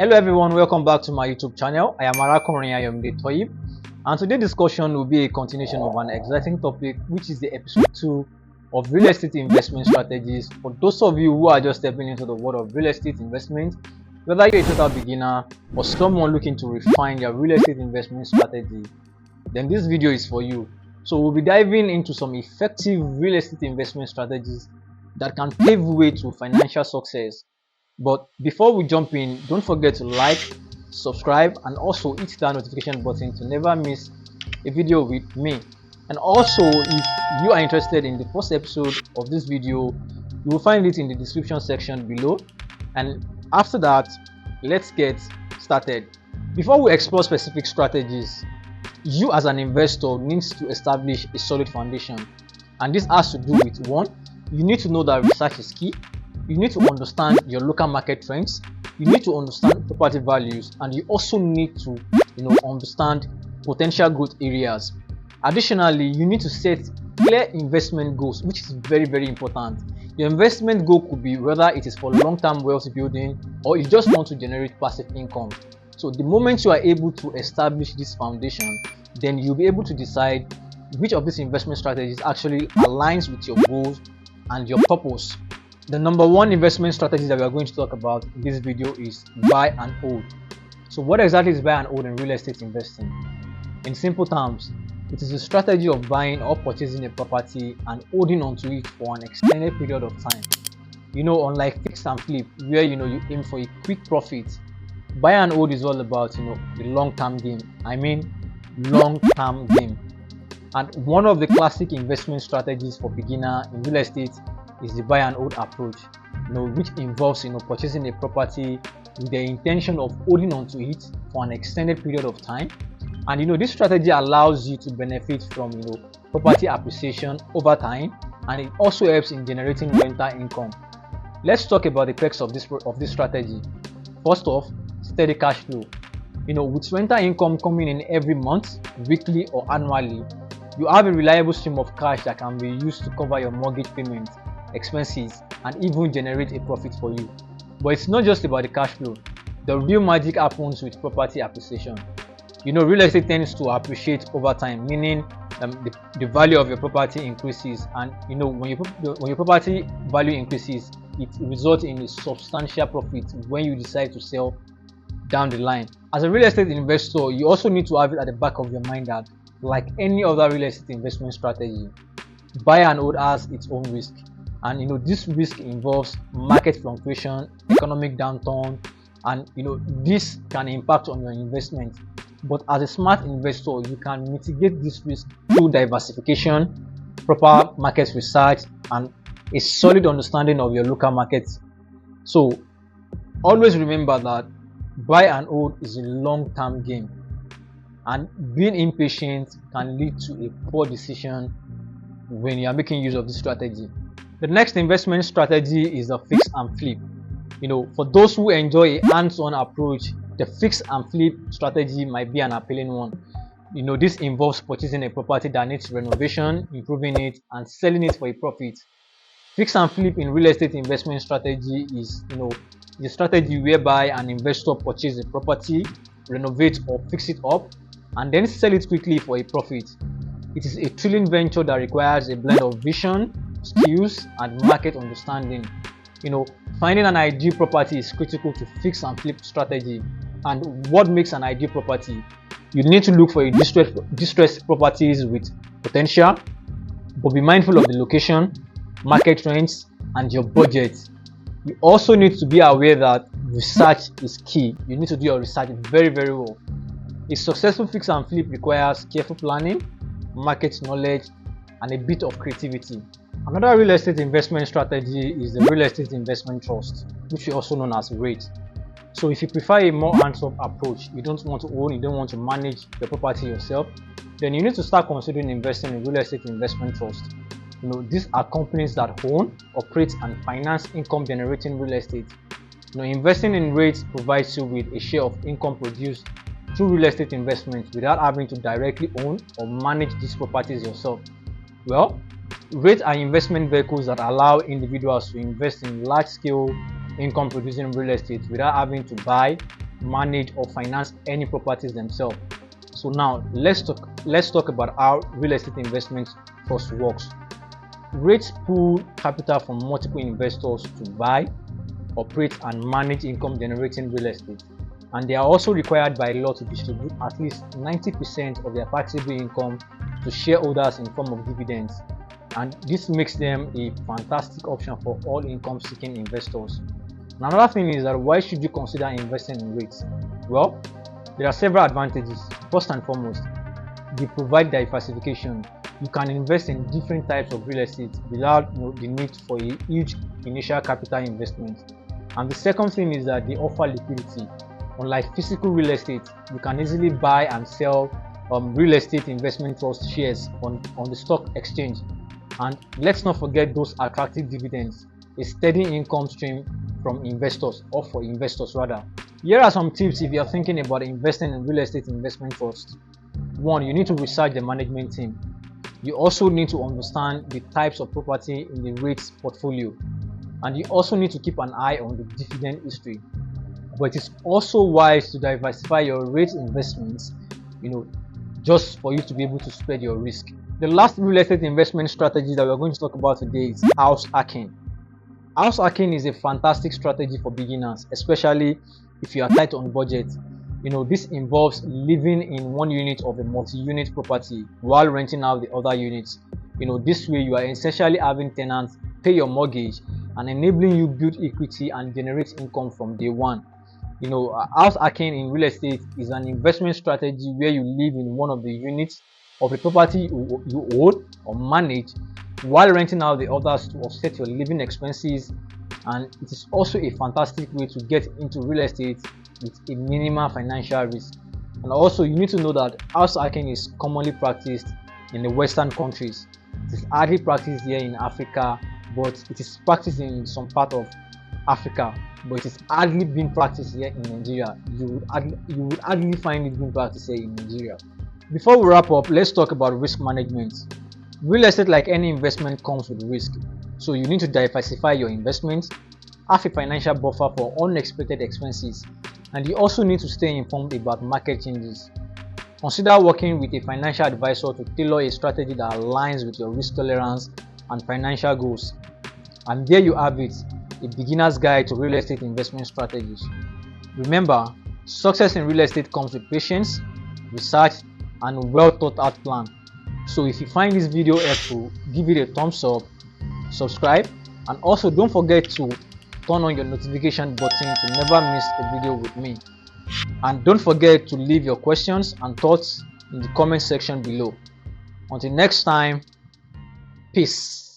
Hello everyone, welcome back to my YouTube channel. I am Arakunrin Ayomide Toheeb, and today's discussion will be a continuation of an exciting topic, which is the episode 2 of real estate investment strategies. For those of you who are just stepping into the world of real estate investment, whether you're a total beginner or someone looking to refine their real estate investment strategy, then this video is for you. So we'll be diving into some effective real estate investment strategies that can pave the way to financial success. But before we jump in, don't forget to like, subscribe, and also hit that notification button to never miss a video with me. And also, if you are interested in the first episode of this video, you will find it in the description section below. And after that, let's get started. Before we explore specific strategies, you as an investor needs to establish a solid foundation. And this has to do with, one, you need to know that research is key. You need to understand your local market trends. You need to understand property values, and you also need to understand potential growth areas. Additionally, you need to set clear investment goals, which is very important. Your investment goal could be whether it is for long-term wealth building or you just want to generate passive income. So the moment you are able to establish this foundation, then you'll be able to decide which of these investment strategies actually aligns with your goals and your purpose. The number one investment strategy that we are going to talk about in this video is buy and hold. So what exactly is buy and hold in real estate investing? In simple terms, it is a strategy of buying or purchasing a property and holding onto it for an extended period of time. Unlike fix and flip, where you aim for a quick profit, buy and hold is all about the long-term game. I mean long-term game. And one of the classic investment strategies for beginner in real estate is the buy and hold approach, which involves purchasing a property with the intention of holding on to it for an extended period of time. And this strategy allows you to benefit from property appreciation over time, and it also helps in generating rental income. Let's talk about the perks of this strategy. First off, steady cash flow. With rental income coming in every month, weekly or annually, you have a reliable stream of cash that can be used to cover your mortgage payments, expenses, and even generate a profit for you. But it's not just about the cash flow. The real magic happens with property appreciation. Real estate tends to appreciate over time, meaning the value of your property increases, and when your property value increases, it results in a substantial profit when you decide to sell down the line. As a real estate investor, you also need to have it at the back of your mind that, like any other real estate investment strategy, buy and hold has its own risk. And this risk involves market fluctuation, economic downturn, and this can impact on your investment. But as a smart investor, you can mitigate this risk through diversification, proper market research, and a solid understanding of your local markets. So always remember that buy and hold is a long-term game, and being impatient can lead to a poor decision when you are making use of this strategy. The next investment strategy is the fix and flip. For those who enjoy a hands-on approach, the fix and flip strategy might be an appealing one. This involves purchasing a property that needs renovation, improving it, and selling it for a profit. Fix and flip in real estate investment strategy is the strategy whereby an investor purchases a property, renovate or fix it up, and then sell it quickly for a profit. It is a thrilling venture that requires a blend of vision, skills, and market understanding. Finding an ideal property is critical to fix and flip strategy. And what makes an ideal property? You need to look for distressed properties with potential, but be mindful of the location, market trends, and your budget. You also need to be aware that research is key. You need to do your research very well. A successful fix and flip requires careful planning, market knowledge, and a bit of creativity. Another real estate investment strategy is the real estate investment trust, which is also known as R.E.I.T. So if you prefer a more hands-off approach, you don't want to own, you don't want to manage the property yourself, then you need to start considering investing in real estate investment trust. These are companies that own, operate, and finance income-generating real estate. Investing in R.E.I.T provides you with a share of income produced through real estate investments without having to directly own or manage these properties yourself. Well, R.E.I.T are investment vehicles that allow individuals to invest in large-scale income-producing real estate without having to buy, manage, or finance any properties themselves. So now let's talk about how real estate investment trust works. REITs pool capital from multiple investors to buy, operate, and manage income generating real estate, and they are also required by law to distribute at least 90% of their taxable income to shareholders in form of dividends, and this makes them a fantastic option for all income seeking investors. Another thing is that why should you consider investing in REITs? Well, there are several advantages. First and foremost, they provide diversification. You can invest in different types of real estate without the need for a huge initial capital investment. And the second thing is that they offer liquidity. Unlike physical real estate, you can easily buy and sell real estate investment trust shares on the stock exchange. And let's not forget those attractive dividends, a steady income stream from investors, or for investors rather. Here are some tips if you are thinking about investing in real estate investment trust. 1. You need to research the management team. You also need to understand the types of property in the REITs portfolio, and you also need to keep an eye on the dividend history. But it is also wise to diversify your REIT investments, just for you to be able to spread your risk. The last real estate investment strategy that we're going to talk about today is house hacking. House hacking is a fantastic strategy for beginners, especially if you are tight on budget. This involves living in one unit of a multi-unit property while renting out the other units. This way you are essentially having tenants pay your mortgage and enabling you build equity and generate income from day one. House hacking in real estate is an investment strategy where you live in one of the units of a property you own or manage while renting out the others to offset your living expenses, and it is also a fantastic way to get into real estate with a minimal financial risk. And also, you need to know that house hacking is commonly practiced in the Western countries. It is hardly practiced here in Africa, but it is practiced in some part of Africa, but it is hardly being practiced here in Nigeria. You would hardly find it being practiced here in Nigeria. Before we wrap up, let's talk about risk management. Real estate, like any investment, comes with risk, so you need to diversify your investments, have a financial buffer for unexpected expenses, and you also need to stay informed about market changes. Consider working with a financial advisor to tailor a strategy that aligns with your risk tolerance and financial goals. And there you have it, a beginner's guide to real estate investment strategies. Remember, success in real estate comes with patience, research, and a well thought out plan. So if you find this video helpful, give it a thumbs up, subscribe, and also don't forget to turn on your notification button to never miss a video with me. And don't forget to leave your questions and thoughts in the comment section below. Until next time, peace.